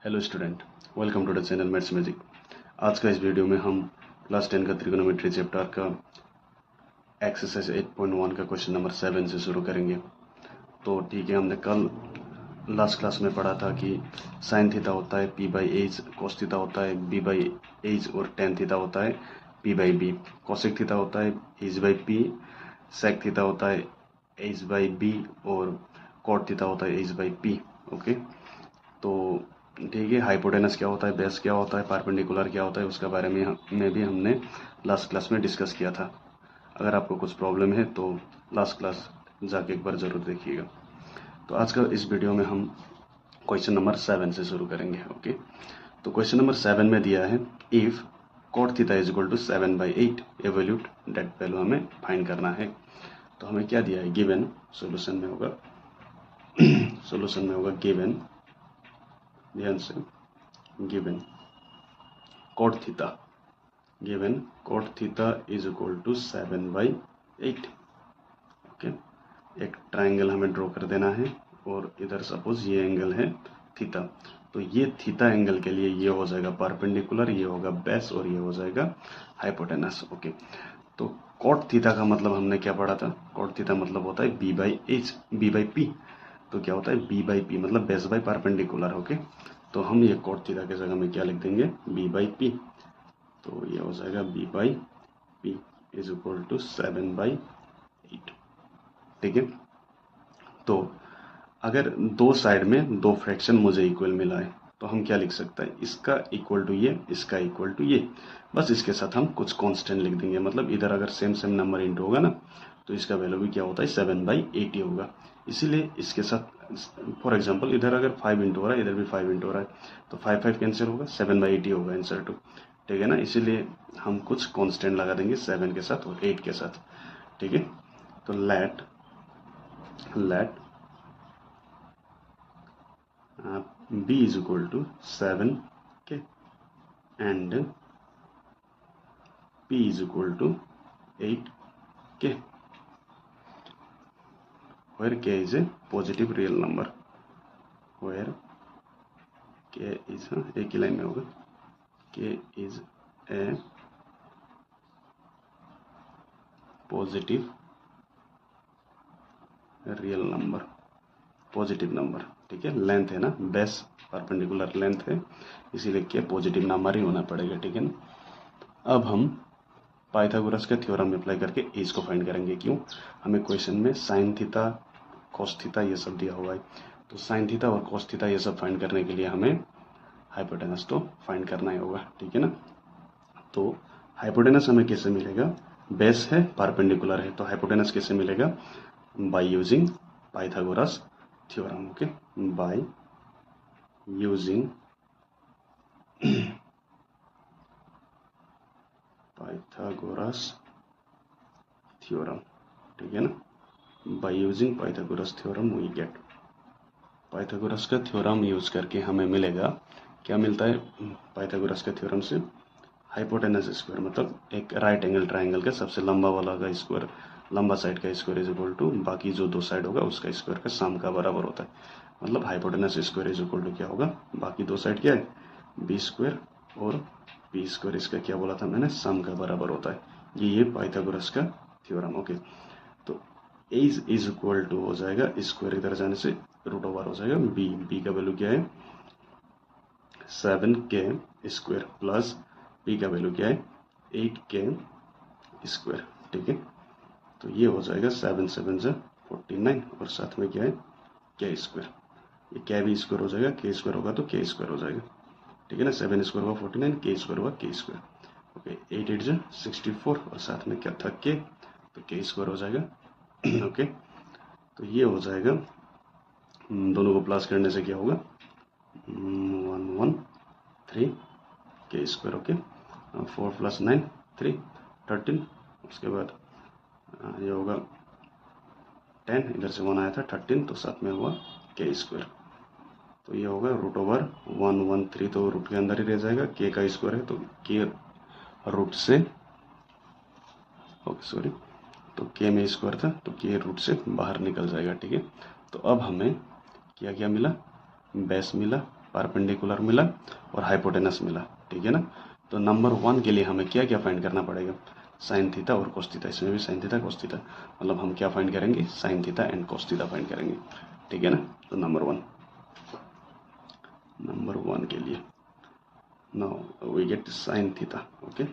Hello student, welcome to the channel maths magic. आज का इस वीडियो में हम क्लास 10 का ट्रिगोनोमेट्री चैप्टर का एक्सरसाइज 8.1 का क्वेश्चन नंबर 7 से शुरू करेंगे। तो ठीक है, हमने कल लास्ट क्लास में पढ़ा था कि साइन थीटा होता है p by h, cos theta होता है b बाई एच और टेन थीटा होता है p by b, cosec theta होता है h by p, sec theta होता है h बाई बी और कॉट थीटा होता है h बाई पी। ओके, तो ठीक है, हाइपोटेनस क्या होता है, बेस क्या होता है, परपेंडिकुलर क्या होता है, उसके बारे में भी हमने लास्ट क्लास में डिस्कस किया था। अगर आपको कुछ प्रॉब्लम है तो लास्ट क्लास जाके एक बार ज़रूर देखिएगा। तो आज का इस वीडियो में हम क्वेश्चन नंबर 7 से शुरू करेंगे। ओके, तो क्वेश्चन नंबर 7 में दिया है if cot theta is equal to 7/8 evaluate that value हमें फाइंड करना है। तो हमें क्या दिया है, गिवन सोल्यूशन में होगा गिवन, ध्यान से, given cot theta is equal to 7/8। Okay, एक ट्राइंगल हमें ड्रॉ कर देना है और इधर सपोज ये एंगल है थीटा। तो ये थीटा एंगल के लिए ये हो जाएगा परपेंडिकुलर, ये होगा बेस और ये हो जाएगा हाइपोटेनस। ओके, तो cot थीटा का मतलब हमने क्या पढ़ा था, cot थीटा मतलब होता है b by H, b by P. तो क्या होता है b बाई पी मतलब बेस बाई परपेंडिकुलर। ओके, तो हम ये cot थीटा की जगह में क्या लिख देंगे, b बाई पी। तो ये हो जाएगा b by p is equal to 7/8। ठीक है, तो अगर दो साइड में दो फ्रैक्शन मुझे इक्वल मिला है तो हम क्या लिख सकते हैं, इसका इक्वल टू ये, इसका इक्वल टू ये, बस इसके साथ हम कुछ कांस्टेंट लिख देंगे। मतलब इधर अगर सेम सेम नंबर इंटू होगा ना तो इसका वैल्यू भी क्या होता है 7/8 होगा। इसीलिए इसके साथ फॉर एग्जांपल इधर अगर 5 इंटू हो रहा है, इधर भी 5 इंटू हो रहा है, तो 5 5 कैंसिल होगा, 7/8 होगा आंसर टू। ठीक है ना, इसीलिए हम कुछ कांस्टेंट लगा देंगे 7 के साथ और 8 के साथ। ठीक है, तो let b is equal to 7 के and p is equal to 8 के, where k is a positive real number, where k is, एक ही लाइन में होगा, k is a positive real number, positive number. ठीक है, लेंथ है ना, बेस परपेंडिकुलर लेंथ है, इसीलिए के पॉजिटिव नंबर ही होना पड़ेगा। ठीक है ना, अब हम पाइथागोरस के थ्योरम अप्लाई करके एज को फाइंड करेंगे। क्यों, हमें क्वेश्चन में साइन थीटा, कॉस थीटा ये सब दिया हुआ है, तो साइन थीटा और कॉस थीटा ये सब फाइंड करने के लिए हमें हाइपोटेनस तो फाइंड करना ही होगा। ठीक है ना, तो हाइपोटेनस हमें कैसे मिलेगा, बेस है परपेंडिकुलर है, तो हाइपोटेनस कैसे मिलेगा, by using Pythagoras theorem. Okay, by using Pythagoras theorem. ठीक है ना, by using Pythagoras theorem we get, Pythagoras का थ्योरम यूज करके हमें मिलेगा, क्या मिलता है पाइथागोरस के थ्योरम से, हाइपोटेनस स्क्वायर मतलब एक राइट एंगल ट्राइंगल का सबसे लंबा वाला का स्क्वायर, लंबा साइड का स्क्वायर इज इक्वल टू बाकी जो दो साइड होगा उसका स्क्वायर का सम का बराबर होता है। मतलब hypotenuse square is equal to क्या होगा, बाकी दो साइड क्या है बी स्क्वायर और पी स्क्वायर, इसका क्या बोला था मैंने, सम का बराबर होता है। ये पाइथागोरस का थ्योरम। ओके, तो एज इज इक्वल टू हो जाएगा स्क्वायर इधर जाने से रूट ओवर हो जाएगा बी, बी का वैल्यू क्या है 7k स्क्वायर प्लस पी का वैल्यू क्या है 8k स्क्वायर। ठीक है, तो ये हो जाएगा 7 7 से 49 और साथ में क्या है के स्क्वायर, ये क्या भी स्क्वायर हो जाएगा, के स्क्वायर होगा तो के स्क्वायर हो जाएगा। ठीक है ना, 7 स्क्वायर होगा 49, के स्क्वायर होगा के स्क्वायर। ओके, 8 8 से 64 और साथ में क्या था के, तो के स्क्वायर हो जाएगा। ओके, तो ये हो जाएगा, दोनों को प्लस करने से क्या होगा 113 के स्क्वायर। ओके, 4 + 9 3 13, उसके बाद ये होगा 10, इधर से 1 आया था 13, तो साथ में हुआ के स्क्वायर। तो ये होगा रूट ओवर 113, तो रूट के अंदर ही रह जाएगा, के का स्क्वायर है तो के रूट से, ओके सॉरी, तो के में स्क्वायर था तो के रूट से बाहर निकल जाएगा। ठीक है, तो अब हमें क्या क्या मिला, बेस मिला, परपेंडिकुलर मिला और हाइपोटेनस मिला, ठीक है ना। तो नंबर 1 के लिए हमें क्या क्या फाइंड करना पड़ेगा, साइन थीटा और कोस थीटा, इसमें भी साइन थीटा कोस थीटा, मतलब हम क्या फाइंड करेंगे, sine theta and cos theta find करेंगे, ठीक है ना। तो नंबर 1 के लिए now we get sine theta, okay.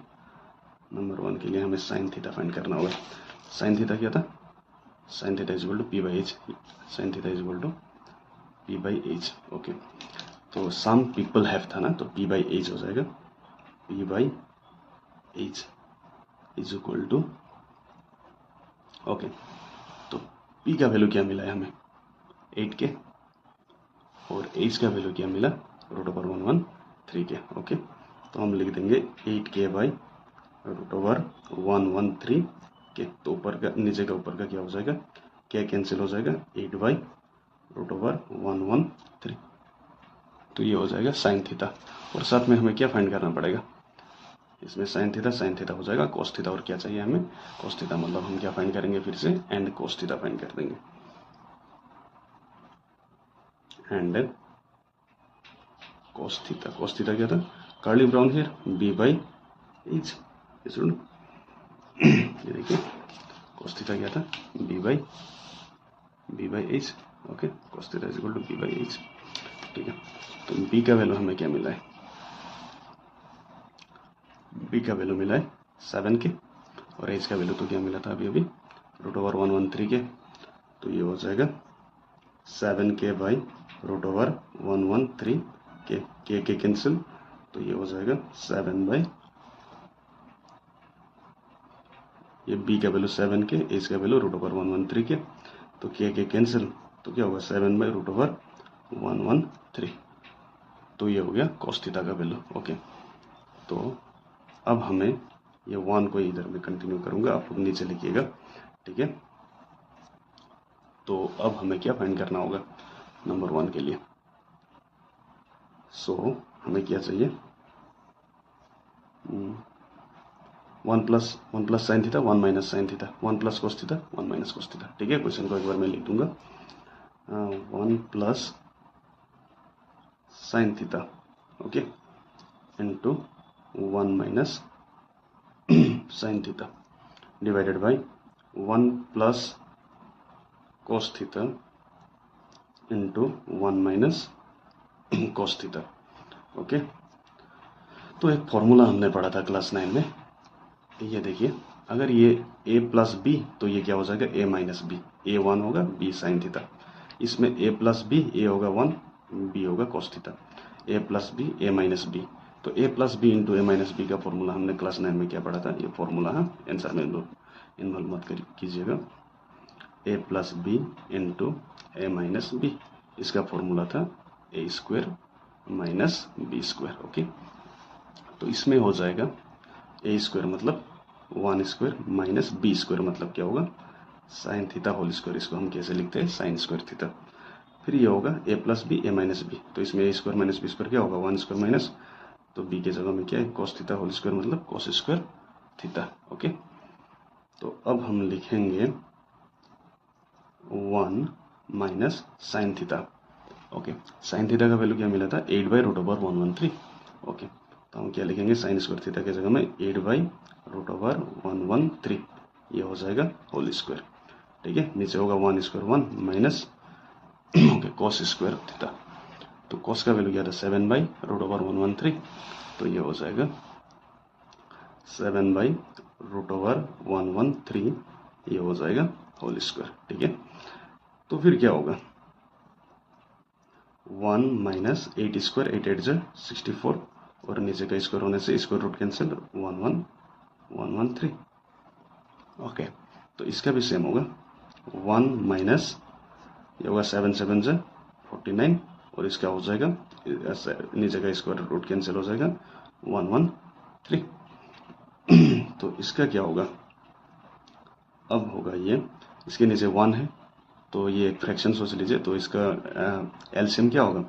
Number 1 के लिए हमें साइन थीटा फाइंड करना होगा। साइन थीटा क्या था, sine theta is equal to p by h, sine theta is equal to p by h, okay. तो सम पीपल हैव था ना, तो पी बाई एच हो जाएगा, p by h is equal to, okay. तो p का value क्या मिला है हमें, 8 के, और h का वैल्यू क्या मिला, √113 के, ओके। तो हम लिख देंगे 8k बाई √113 के। तो ऊपर का नीचे का ऊपर का क्या हो जाएगा, क्या कैंसिल हो जाएगा, 8 बाई √113, तो ये हो जाएगा साइन थीटा। और साथ में हमें क्या फाइंड करना पड़ेगा, इसमें साइन थीटा हो जाएगा, कोस थीटा और क्या चाहिए हमें, कोस थीटा, मतलब हम क्या फाइंड करेंगे फिर से, एंड कोस थीटा फाइंड कर देंगे, एंड कोस थीटा क्या था, curly brown hair, b by h, ये देखिए कोस थीटा क्या था, b by h, okay. Cos theta is equal to b by h, ठीक है। तो बी का वैल्यू हमें क्या मिला है, बी का वैल्यू मिला है 7 के, और एच का वैल्यू तो क्या मिला था अभी √113 के। तो ये हो जाएगा 7k बाई √113 के कैंसिल, तो ये हो जाएगा 7 बाई, ये b का वैल्यू 7 के, एच का वैल्यू √113 के, तो के कैंसिल, तो क्या होगा 7 बाई √113, तो ये हो गया कोस थीटा का वैल्यू, ओके। तो अब हमें ये 1 को इधर में कंटिन्यू करूंगा, आप लोग नीचे लिखिएगा, ठीक है। तो अब हमें क्या फाइंड करना होगा नंबर 1 के लिए, सो हमें क्या चाहिए, 1 plus sine theta, 1 minus sine theta, 1 plus cos theta, 1 minus cos theta, ठीक है। क्वेश्चन को एक बार मैं लिख दूंगा, 1 plus sign theta, okay, into 1 minus sine theta divided by 1 plus cos theta into 1 minus cos theta, okay. तो एक formula हमने पढ़ा था क्लास 9 में, ये देखिए, अगर ये a प्लस बी, तो ये क्या हो जाएगा, a माइनस बी, a 1 होगा, b साइन थीटा, इसमें a प्लस बी, a होगा 1, b होगा cos theta, a plus b, a minus b, तो a plus b into a minus b का फॉर्मूला हमने क्लास 9 में क्या पढ़ा था, ये फॉर्मूला है, आंसर में इन्वॉल्व मत कीजिएगा, a plus b into a minus b, इसका फॉर्मूला था a square minus b square, okay. तो इसमें हो जाएगा a स्क्वायर मतलब 1 स्क्वायर माइनस बी स्क्वायर मतलब क्या होगा, साइन थीटा होल स्क्वायर, इसको हम कैसे लिखते हैं, साइन स्क्वायर थीटा। फिर ये होगा a plus b, a minus b, तो इसमें a square minus b square क्या होगा, 1 स्क्वायर माइनस, तो b के जगह में क्या है, कोस थीटा होल स्क्वायर मतलब कोस स्क्वायर थीटा, ओके। तो अब हम लिखेंगे 1 minus sign theta, okay. Sine theta का वैल्यू क्या मिला था, 8 बाई √113, ओके। तो हम क्या लिखेंगे, साइन स्क्वायर थीटा की जगह में 8 बाई √113, ये हो जाएगा होल स्क्वायर, ठीक है। नीचे होगा 1 square 1 minus, okay, cos square theta, तो कोस का वैल्यू क्या था, 7 बाई √113, तो ये हो जाएगा 7 बाई √113, ये हो जाएगा होल स्क्वायर, ठीक है। तो फिर क्या होगा, 1 माइनस 8 स्क्वायर, 8 8 जा 64, और नीचे का स्क्वायर होने से स्क्वायर रूट कैंसिल, 113, ओके। तो इसका भी सेम होगा, 1 माइनस ये होगा 7 7 जा 49, और इसका हो जाएगा नीचे का स्क्वायर रूट कैंसिल हो जाएगा 113। तो इसका क्या होगा, अब होगा ये, इसके नीचे 1 है, तो ये एक फ्रैक्शन सोच लीजिए, तो इसका एलसीएम क्या होगा,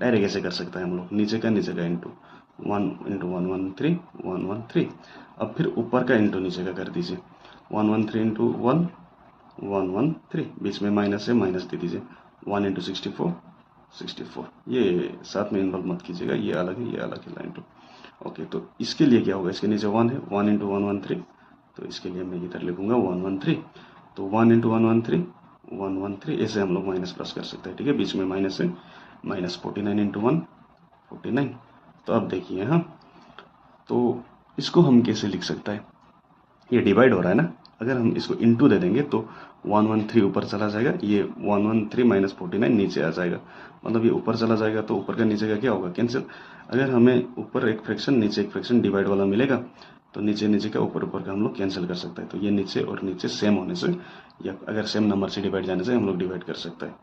डायरेक्ट ऐसे कर सकते हैं हम लोग, नीचे का इंटू 1 इंटू 113, अब फिर ऊपर का इंटू नीचे का कर दीजिए, 113 इंटू 1 113, बीच में माइनस है, माइनस दे दीजिए, 1 इंटू 64 64। ये साथ में इन्वॉल्व मत कीजिएगा, ये अलग है, ये अलग है लाइन टू। ओके, तो इसके लिए क्या होगा, इसके नीचे 1 है, 1 इंटू 113, तो इसके लिए मैं इधर लिखूंगा 113। तो 1 इंटू 113 113, ऐसे हम लोग माइनस प्लस कर सकते हैं, ठीक है, बीच में माइनस है, माइनस 49 इंटू 1 49। तो अब देखिए, हाँ, तो इसको हम कैसे लिख सकते हैं, ये डिवाइड हो रहा है ना, अगर हम इसको इनटू दे देंगे तो 113 ऊपर चला जाएगा, ये 113 माइनस 49 नीचे आ जाएगा, मतलब ये ऊपर चला जाएगा तो ऊपर का नीचे का क्या होगा, कैंसिल। अगर हमें ऊपर एक फ्रैक्शन नीचे एक फ्रैक्शन डिवाइड वाला मिलेगा तो नीचे नीचे का ऊपर ऊपर का हम लोग कैंसिल कर सकते हैं। तो ये नीचे और नीचे सेम होने से या अगर सेम नंबर से डिवाइड जाने से हम लोग डिवाइड कर सकते हैं,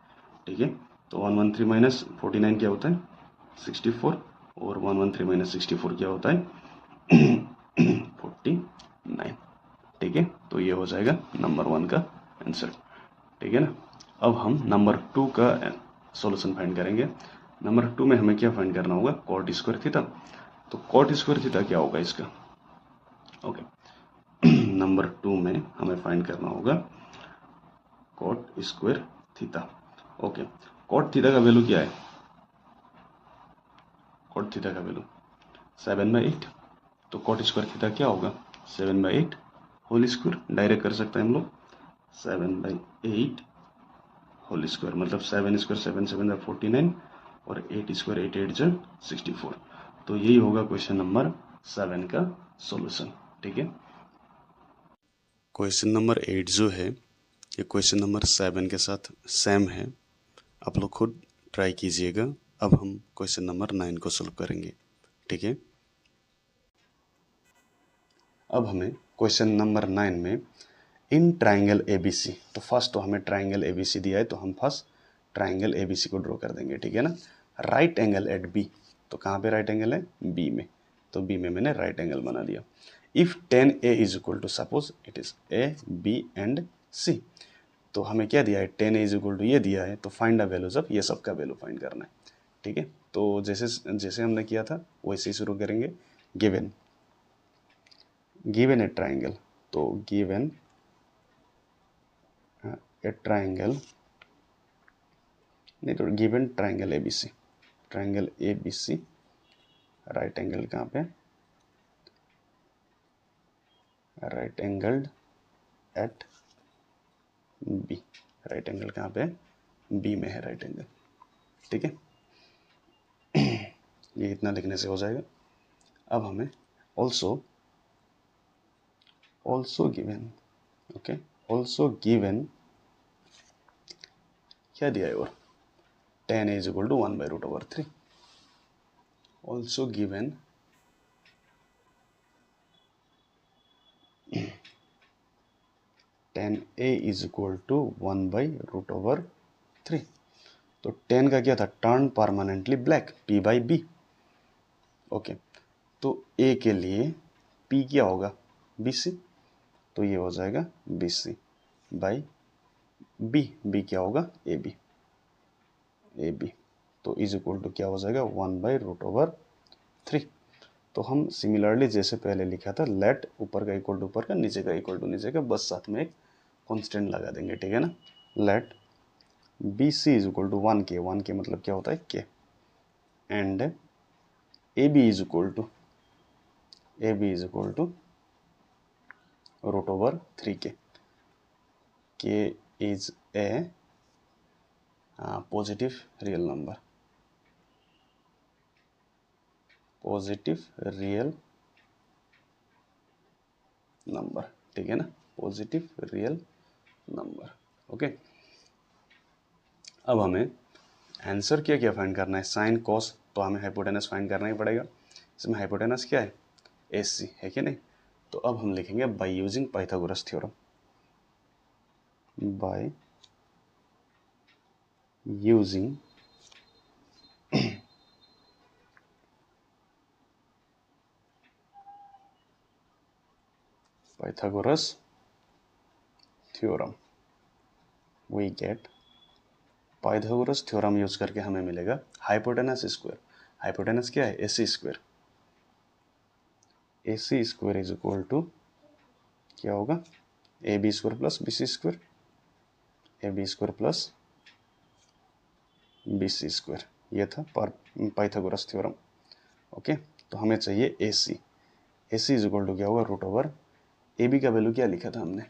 ठीक है। तो 113 माइनस 49 क्या होता है, 64, और 113 माइनस 64 क्या होता है 49, ठीक है। तो ये हो जाएगा नंबर 1 का आंसर, ठीक है ना। अब हम नंबर 2 का सॉल्यूशन फाइंड करेंगे। नंबर 2 में हमें क्या फाइंड करना होगा, कॉट स्क्वायर थीटा। तो कॉट स्क्वायर थीटा क्या होगा इसका, ओके नंबर 2 में हमें फाइंड करना होगा cot square theta. Okay, cot theta का वैल्यू क्या है, कॉट थीटा का वैल्यू 7/8। तो कॉट स्क्वायर थीटा क्या होगा, 7/8 होल स्क्वायर, डायरेक्ट कर सकते हैं हम लोग, 7/8 होल स्क्वायर, मतलब 7 स्क्वायर 7 7 49, और 8 स्क्वायर 8 8 64। तो यही होगा क्वेश्चन नंबर 7 का सॉल्यूशन, ठीक है। क्वेश्चन नंबर 8 जो है ये क्वेश्चन नंबर 7 के साथ सेम है, आप लोग खुद ट्राई कीजिएगा। अब हम क्वेश्चन नंबर 9 को सॉल्व करेंगे, ठीक है। अब हमें क्वेश्चन नंबर 9 में इन ट्राइंगल एबीसी, तो फर्स्ट तो हमें ट्राइंगल एबीसी दिया है तो हम फर्स्ट ट्राइंगल एबीसी को ड्रॉ कर देंगे, ठीक है ना। राइट एंगल एट बी, तो कहाँ पे राइट एंगल है, बी में, तो बी में मैंने राइट एंगल बना दिया। If 10A is equal to, suppose it is A B and C, तो हमें क्या दिया है, 10A इज इक्वल टू ये दिया है, तो फाइंड द वैल्यूज ऑफ ये सबका वैल्यू फाइंड करना है, ठीक है। तो जैसे जैसे हमने किया था वैसे ही शुरू करेंगे। गिवन गिवन ए ट्राइंगल, तो गिवन ए ट्राइंगल, नहीं तो given triangle ABC, triangle ABC right angle कहाँ पे, right angled at B, right angle कहाँ पे, बी में है राइट एंगल, ठीक है। ये इतना लिखने से हो जाएगा। अब हमें also given, okay, also given क्या दिया है, और 10A is equal to 1/√3, also given 10A is equal to 1/√3। तो 10 का क्या था, turn permanently black, P/B, okay. तो A के लिए P क्या होगा, BC, तो ये हो जाएगा BC बाई B क्या होगा, AB, तो इज इक्वल टू क्या हो जाएगा, 1/√3। तो हम सिमिलरली जैसे पहले लिखा था, लेट ऊपर का इक्वल टू ऊपर का, नीचे का इक्वल टू नीचे का, बस साथ में एक कांस्टेंट लगा देंगे, ठीक है ना। Let BC is equal to 1K, 1K मतलब क्या होता है, K, and AB is equal to √3K, K is a positive real number, ठीक है ना, पॉजिटिव रियल नंबर, ओके। अब हमें आंसर क्या क्या फाइंड करना है, साइन कॉस, तो हमें हाइपोटेनस फाइंड करना ही पड़ेगा। इसमें हाइपोटेनस क्या है, AC है कि नहीं। तो अब हम लिखेंगे by using Pythagoras theorem, by using Pythagoras theorem we get, Pythagoras theorem use करके हमें मिलेगा हाइपोटेनस स्क्वायर, हाइपोटेनस क्या है, AC square, AC square is equal to क्या होगा, AB square plus BC square, AB square plus BC square, ये था Pythagoras theorem. Okay, तो हमें चाहिए AC। AC is equal to क्या होगा, रूट ओवर AB का वैल्यू क्या लिखा था हमने,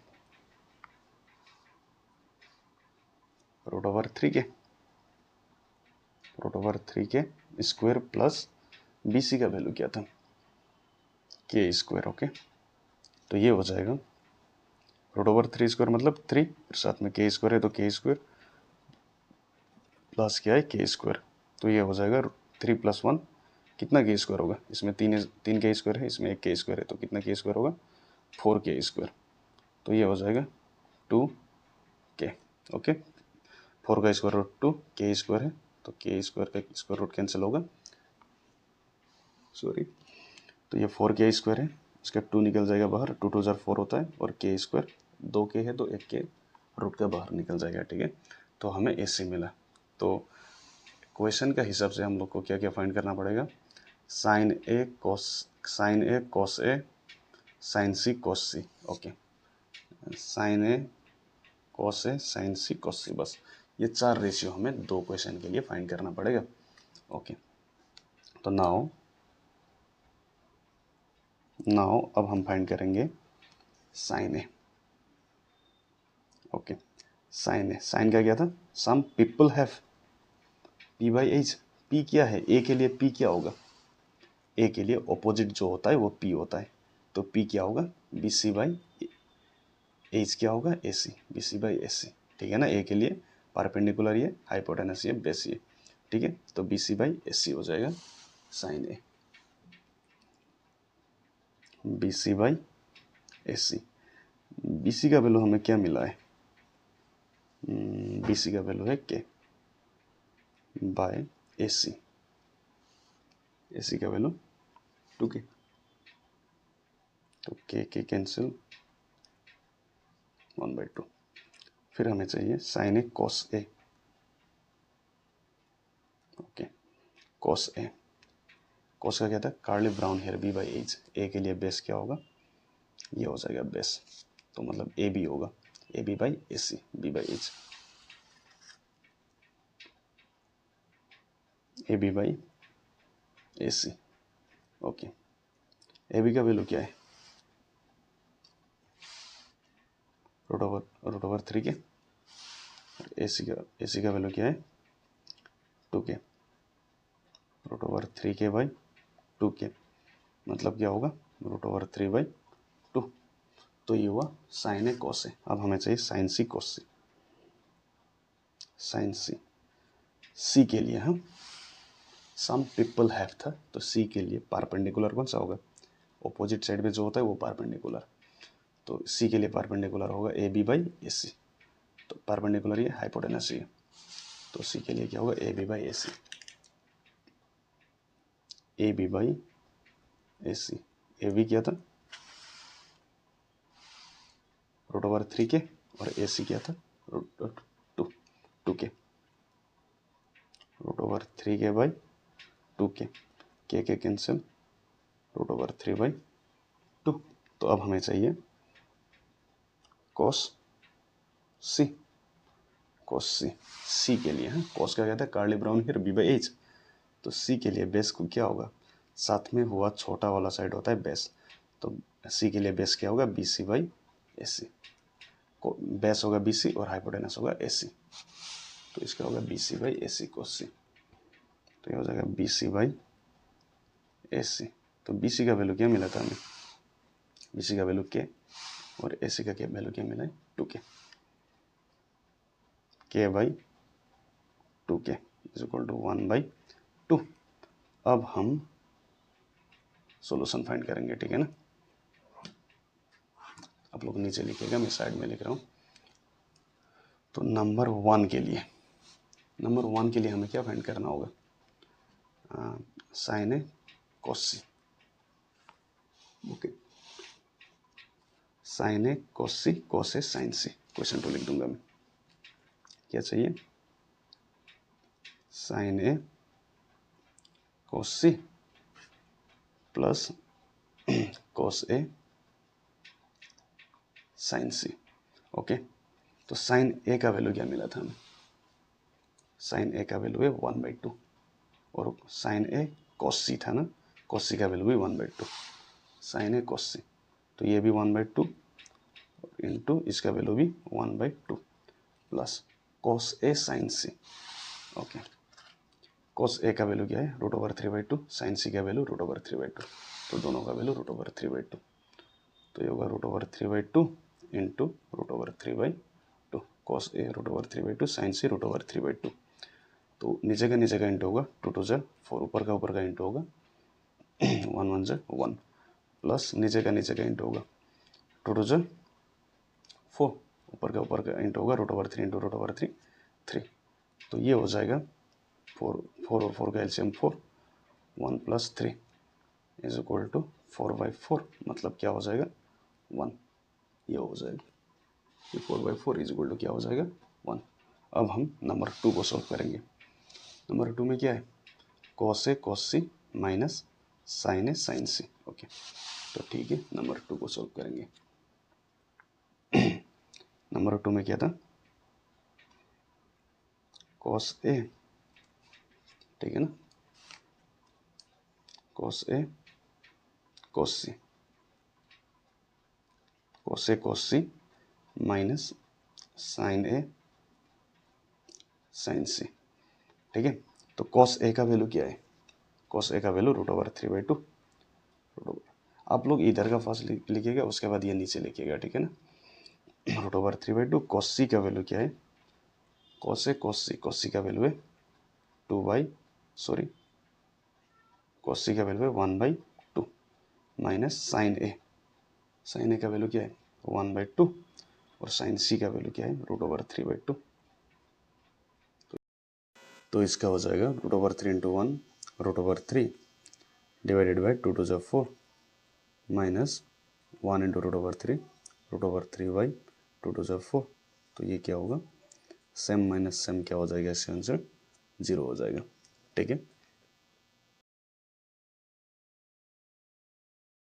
रूट ओवर 3 के स्क्वायर प्लस BC का वैल्यू क्या था, K स्क्वायर। ओके, तो ये हो जाएगा रूट ओवर 3 स्क्वायर मतलब 3, फिर साथ में K स्क्वायर है तो K स्क्वायर प्लस क्या है K स्क्वायर, तो ये हो जाएगा 3 + 1 कितना K स्क्वायर होगा, इसमें तीन K स्क्वायर है, इसमें 1 K स्क्वायर है, तो कितना K स्क्वायर होगा 4K स्क्वायर, तो ये हो जाएगा 2K। ओके, 4 का स्क्वायर रूट 2 K स्क्वायर है, तो K स्क्वायर का स्क्वायर रूट कैंसिल होगा, सॉरी, तो ये 4K स्क्वायर है, इसका 2 निकल जाएगा बाहर, 2 2 4 होता है, और K स्क्वायर 2K है तो 1K रूट का बाहर निकल जाएगा। ठीक है, तो हमें AC मिला। तो क्वेश्चन का हिसाब से हम लोग को क्या क्या फाइंड करना पड़ेगा, sign A cos A sign C cos C. Okay, sign A cos A sign C cos सी, बस ये 4 रेशियो हमें 2 क्वेश्चन के लिए फाइंड करना पड़ेगा। ओके, तो नाउ अब हम फाइंड करेंगे साइन ए। ओके, साइन का क्या था, some people have P/H। P क्या है, A के लिए P क्या होगा, A के लिए ऑपोजिट जो होता है वो P होता है, तो P क्या होगा BC/H क्या होगा AC, BC/AC। ठीक है ना, A के लिए परपेंडिकुलर ये, हाइपोटेनस ये, बेस ये। ठीक है, तो BC/AC हो जाएगा साइन ए, BC/AC। BC का वैल्यू हमें क्या मिला है, BC का वैल्यू है K बाय AC, AC का वैल्यू 2K, तो K कैंसिल 1/2। फिर हमें चाहिए sign A cos A. Okay, cos A, cos का क्या था, कार्ली ब्राउन हेयर B/H। ए के लिए बेस क्या होगा, ये हो जाएगा बेस, तो मतलब AB होगा, AB/AC, B/H, AB/AC। Okay, AB का वैल्यू क्या है, रूट ओवर 3 के, AC का वैल्यू क्या है 2K, रूट ओवर 3K/2K, मतलब क्या होगा रूट ओवर 3/2। तो ये हुआ साइन ए कॉस ए। अब हमें चाहिए साइन सी कॉस सी। साइन सी के लिए हम सम पीपल हैव था, तो सी के लिए परपेंडिकुलर कौन सा होगा, ऑपोजिट साइड में जो होता है वो परपेंडिकुलर, तो सी के लिए परपेंडिकुलर होगा AB/AC, तो परपेंडिकुलर ये, हाइपोटेनस ये, तो सी के लिए क्या होगा AB/AC, AB/AC। AB क्या था रूट ओवर 3K, और AC क्या था root 2K, root over 3K/2K, K cancel, root over 3/2। तो अब हमें चाहिए कॉस सी, सी के लिए है, कॉस का क्या था कार्ली ब्राउन हेयर B/H, तो सी के लिए बेस को क्या होगा, साथ में हुआ छोटा वाला साइड होता है बेस, तो सी के लिए बेस क्या होगा BC/AC, बेस होगा BC और हाइपोटेनस होगा AC, तो इसका होगा BC/AC cos C, तो ये हो जाएगा BC/AC। तो BC का वैल्यू क्या मिला था हमें, BC का वैल्यू K, और AC का वैल्यू क्या मिला है 2K, K/2K is equal to 1/2। अब हम सॉल्यूशन फाइंड करेंगे। ठीक है ना, आप लोग नीचे लिखिएगा, मैं साइड में लिख रहा हूँ। तो नंबर 1 के लिए हमें क्या फाइंड करना होगा, sign A cos C. Okay, sign A cos C, cos A sign C, question 2 लिख दूंगा मैं। क्या चाहिए, sign A cos C plus cos A sign C. Okay, तो साइन ए का वैल्यू क्या मिला था हमें, साइन ए का वैल्यू है 1/2 और साइन ए कॉस सी था ना, कॉस सी का वैल्यू भी 1/2 साइन ए कॉस सी, तो ये भी 1/2 इंटू इसका वैल्यू भी 1/2 plus cos A sign C. Okay, cos A का वैल्यू क्या है √3/2, साइन सी का वैल्यू √3/2, तो दोनों का वैल्यू √3/2, तो ये होगा √3/2 इंटू √3/2, कॉस ए √3/2, साइन सी √3/2, तो नीचे का इंटू होगा 2 2 4, ऊपर का इंटू होगा 1 1 1 प्लस नीचे का इंटू होगा 2 2 4, ऊपर का इंटू होगा √3 इंटू √3 3, तो ये हो जाएगा 4 और 4 का एलसीएम 4, 1 + 3 इज इक्वल टू 4/4, मतलब क्या हो जाएगा 1, ये हो जाएगा, ये 4/4 इज इक्वल टू क्या हो जाएगा 1। अब हम नंबर 2 को सॉल्व करेंगे। नंबर 2 में क्या है cos A cos C minus sign A sign C. Okay, तो ठीक है, नंबर 2 को सॉल्व करेंगे। नंबर 2 में क्या था कॉस ए, ठीक है ना, cos A cos C, cos A cos C minus sign A sign सी, ठीक है। तो कॉस ए का वैल्यू क्या है, कॉस ए का वैल्यू √3/2, आप लोग इधर का फर्स्ट लिखिएगा, उसके बाद ये नीचे लिखिएगा, ठीक है ना। √3/2, कॉस सी का वैल्यू क्या है, कॉस ए कॉस सी का वैल्यू है कॉस सी का वैल्यू है 1/2 माइनस साइन ए का वैल्यू क्या है 1/2 और साइन सी का वैल्यू क्या है √3/2, तो इसका हो जाएगा √3 × 1 √3 डिवाइडेड बाई 2 2 4 माइनस 1 इंटू √3 √3/2 2 4, तो ये क्या होगा सेम माइनस सेम क्या हो जाएगा, इसका आंसर 0 हो जाएगा, ठीक है।